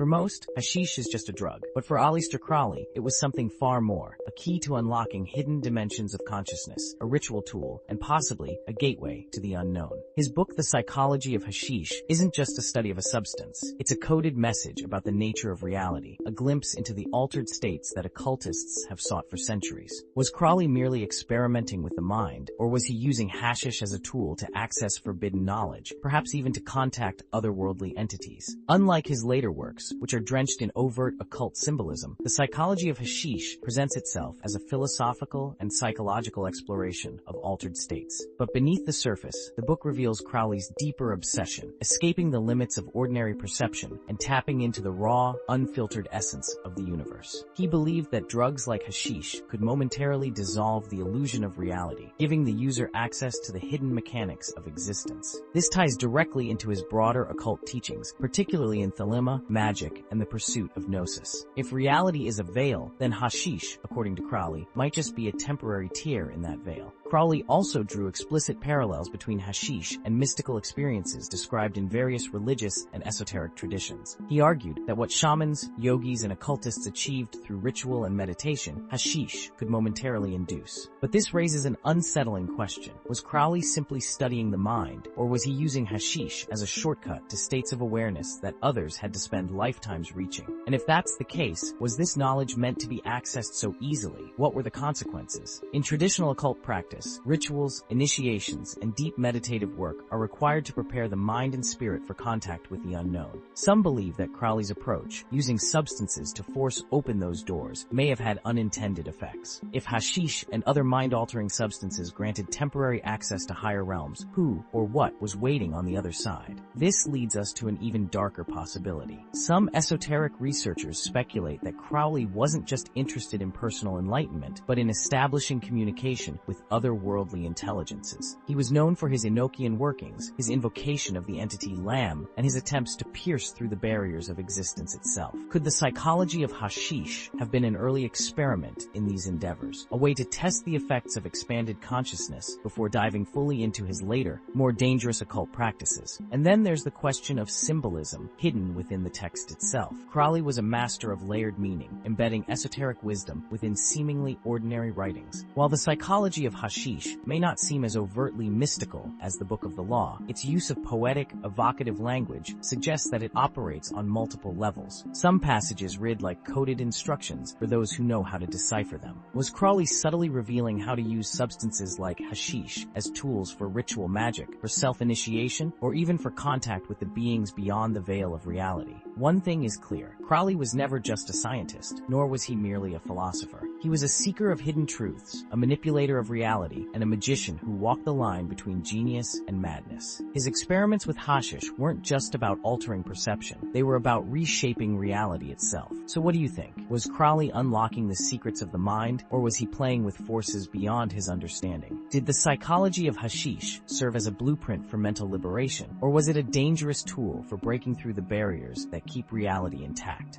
For most, hashish is just a drug, but for Aleister Crowley, it was something far more, a key to unlocking hidden dimensions of consciousness, a ritual tool, and possibly a gateway to the unknown. His book, The Psychology of Hashish, isn't just a study of a substance. It's a coded message about the nature of reality, a glimpse into the altered states that occultists have sought for centuries. Was Crowley merely experimenting with the mind, or was he using hashish as a tool to access forbidden knowledge, perhaps even to contact otherworldly entities? Unlike his later works, which are drenched in overt occult symbolism, The Psychology of Hashish presents itself as a philosophical and psychological exploration of altered states. But beneath the surface, the book reveals Crowley's deeper obsession, escaping the limits of ordinary perception and tapping into the raw, unfiltered essence of the universe. He believed that drugs like hashish could momentarily dissolve the illusion of reality, giving the user access to the hidden mechanics of existence. This ties directly into his broader occult teachings, particularly in thelema, magic, and the pursuit of gnosis. If reality is a veil, then hashish, according to Crowley, might just be a temporary tear in that veil. Crowley also drew explicit parallels between hashish and mystical experiences described in various religious and esoteric traditions. He argued that what shamans, yogis, and occultists achieved through ritual and meditation, hashish could momentarily induce. But this raises an unsettling question. Was Crowley simply studying the mind, or was he using hashish as a shortcut to states of awareness that others had to spend lifetimes reaching? And if that's the case, was this knowledge meant to be accessed so easily? What were the consequences? In traditional occult practice, rituals, initiations, and deep meditative work are required to prepare the mind and spirit for contact with the unknown. Some believe that Crowley's approach, using substances to force open those doors, may have had unintended effects. If hashish and other mind-altering substances granted temporary access to higher realms, who or what was waiting on the other side? This leads us to an even darker possibility. Some esoteric researchers speculate that Crowley wasn't just interested in personal enlightenment, but in establishing communication with otherworldly intelligences. He was known for his Enochian workings, his invocation of the entity Lam, and his attempts to pierce through the barriers of existence itself. Could the psychology of hashish have been an early experiment in these endeavors, a way to test the effects of expanded consciousness before diving fully into his later, more dangerous occult practices? And then there's the question of symbolism hidden within the text itself. Crowley was a master of layered meaning, embedding esoteric wisdom within seemingly ordinary writings. While the psychology of hashish may not seem as overtly mystical as the Book of the Law, its use of poetic, evocative language suggests that it operates on multiple levels. Some passages read like coded instructions for those who know how to decipher them. Was Crowley subtly revealing how to use substances like hashish as tools for ritual magic, for self-initiation, or even for contact with the beings beyond the veil of reality? One thing is clear. Crowley was never just a scientist, nor was he merely a philosopher. He was a seeker of hidden truths, a manipulator of reality, and a magician who walked the line between genius and madness. His experiments with hashish weren't just about altering perception. They were about reshaping reality itself. So what do you think? Was Crowley unlocking the secrets of the mind, or was he playing with forces beyond his understanding? Did the psychology of hashish serve as a blueprint for mental liberation, or was it a dangerous tool for breaking through the barriers that keep reality intact?